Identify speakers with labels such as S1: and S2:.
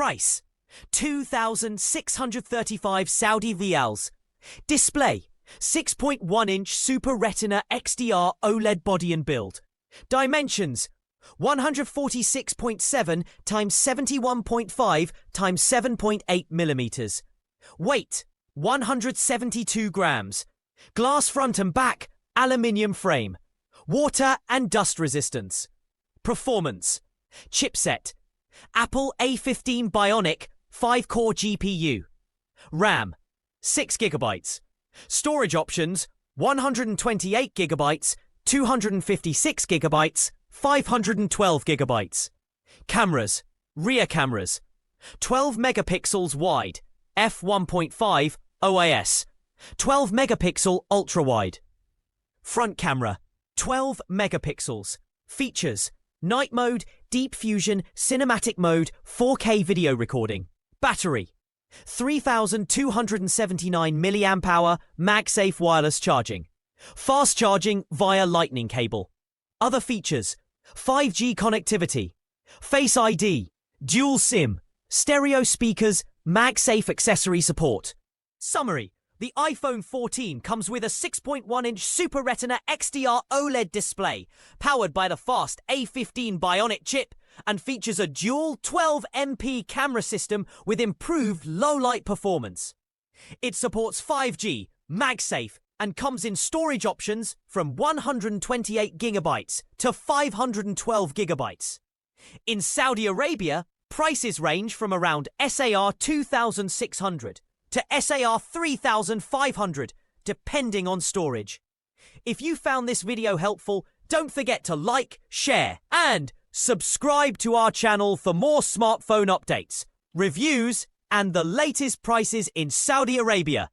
S1: Price: 2,635 Saudi riyals. Display: 6.1-inch Super Retina XDR OLED body and build. Dimensions: 146.7 x 71.5 x 7.8 millimeters. Weight: 172 grams. Glass front and back, aluminium frame. Water and dust resistance. Performance: Chipset: Apple A15 Bionic 5-core GPU. RAM: 6 GB. Storage options: 128 GB, 256 GB, 512 GB. Cameras: rear cameras: 12 megapixels wide, f1.5 OIS, 12 megapixel ultra wide. Front camera: 12 megapixels. Features: night mode, deep fusion, cinematic mode, 4K video recording. Battery: 3,279 mAh, MagSafe wireless charging. Fast charging via lightning cable. Other features: 5G connectivity, Face ID, dual SIM, stereo speakers, MagSafe accessory support. Summary: the iPhone 14 comes with a 6.1-inch Super Retina XDR OLED display, powered by the fast A15 Bionic chip, and features a dual 12MP camera system with improved low-light performance. It supports 5G, MagSafe, and comes in storage options from 128 GB to 512 GB. In Saudi Arabia, prices range from around SAR 2,600 to SAR 3,500, depending on storage. If you found this video helpful, don't forget to like, share, and subscribe to our channel for more smartphone updates, reviews, and the latest prices in Saudi Arabia.